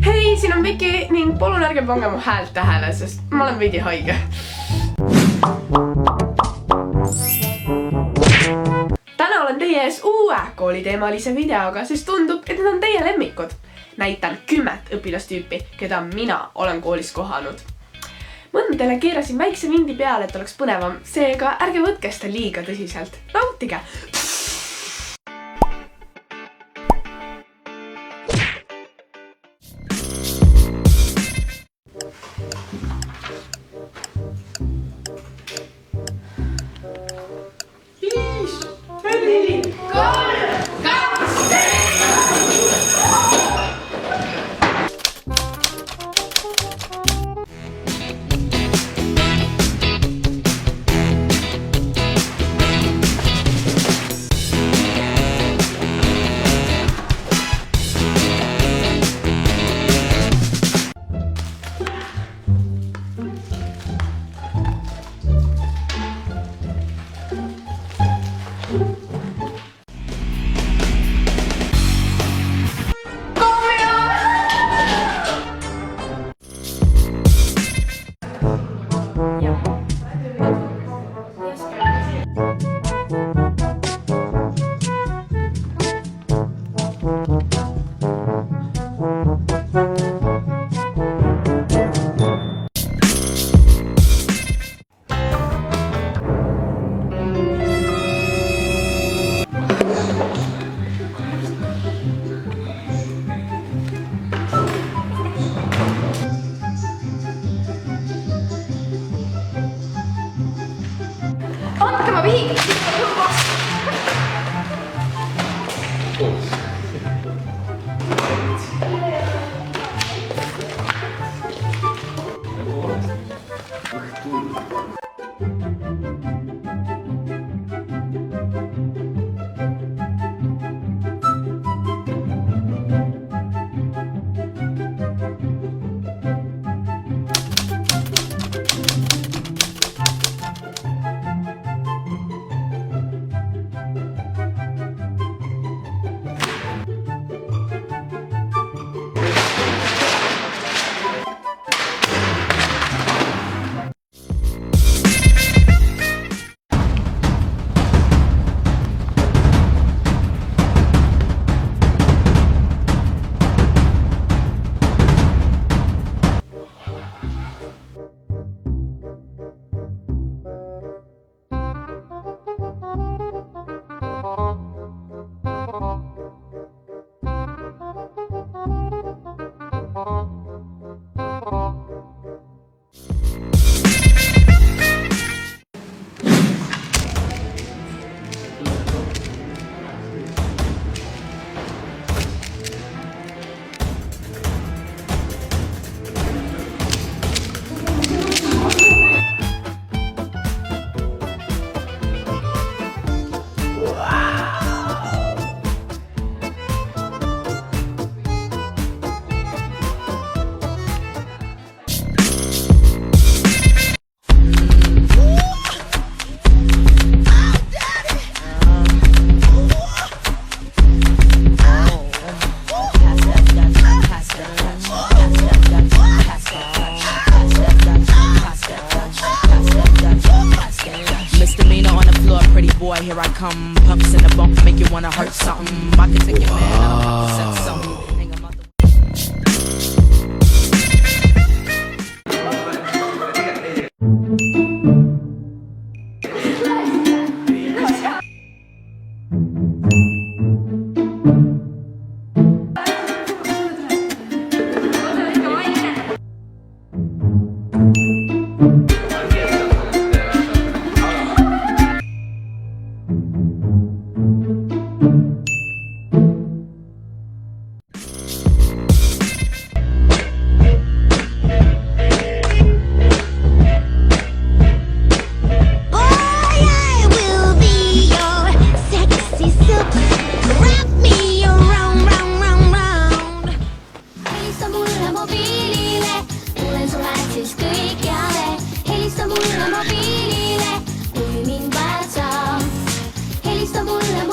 Hei, siin on Viki ning palun ärge pange mu häält tähele, sest ma olen veidi haige. Täna olen teie ees uue kooliteemalise videoga, sest tundub, et need on teie lemmikud. Näitan 10 õpilastüüpi, keda mina olen koolis kohanud. Mõndadele keerasin väikse vindi peale, et oleks põnevam, seega ärge võtke seda liiga tõsiselt. Nautige! Andke ma vihik! Boy, here I come, pumps in the bump, make you wanna hurt something. I can take your man out, set something.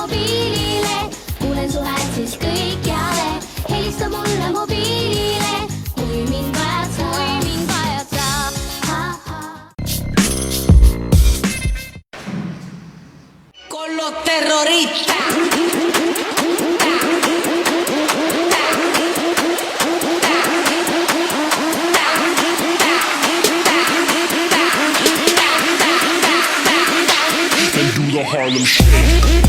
mobiilile, kuulen su häält siis kõikjale, helista mulle mobiilile. Harlem Shake.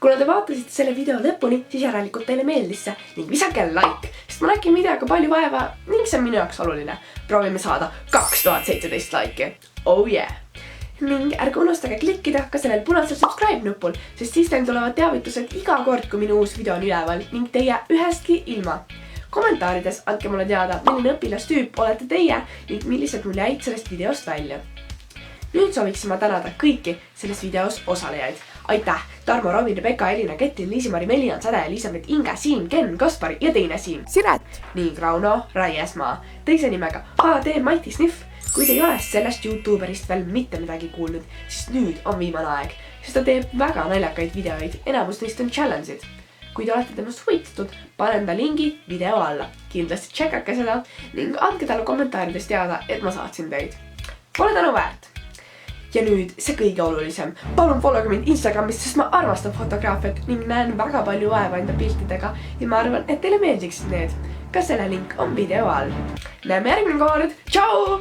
Kuna te vaatasite selle video lõpuni, siis järelikult teile meeldis see ning visake like, sest ma nägin videoga palju vaeva ning see on minu jaoks oluline. Proovime saada 2017 like'i. Oh yeah! Ning ärge unustage klikkida ka sellel punasel subscribe nupul, sest siis teil tulevad teavitused iga kord, kui minu uus video on üleval ning teie ühestki ilma. Kommentaarides andke mulle teada, milline õpilastüüp olete teie ning millised mul jäid sellest videost välja. Nüüd sooviksin ma tänada kõiki selles videos osalejaid. Aitäh! Tarmo, Robin, Rebecca, Elina, Ketin, Liisi-Mari, Melian, Säde, Elisabeth, Inge, Siim, Ken, Kaspar ja teine Siim. Siret! Ning Rauno Raiesmaa. Teise nimega HD Mighty Sniff. Kui te ei ole sellest YouTuberist veel mitte midagi kuulnud, siis nüüd on viimane aeg, sest ta teeb väga naljakaid videoid. Enamus neist on challenge'id. Kui te olete temast huvitatud, panen ta lingi video alla. Kindlasti tšekake seda ning andke talle kommentaarides teada, et ma saatsin teid. Pole tänu väärt! Ja nüüd see kõige olulisem. Palun followge mind Instagramist, sest ma armastan fotograafiat ning näen väga palju vaeva enda piltidega ja ma arvan, et teile meeldiksid need. Ka selle link on video all. Näeme järgmine kord. Tšau!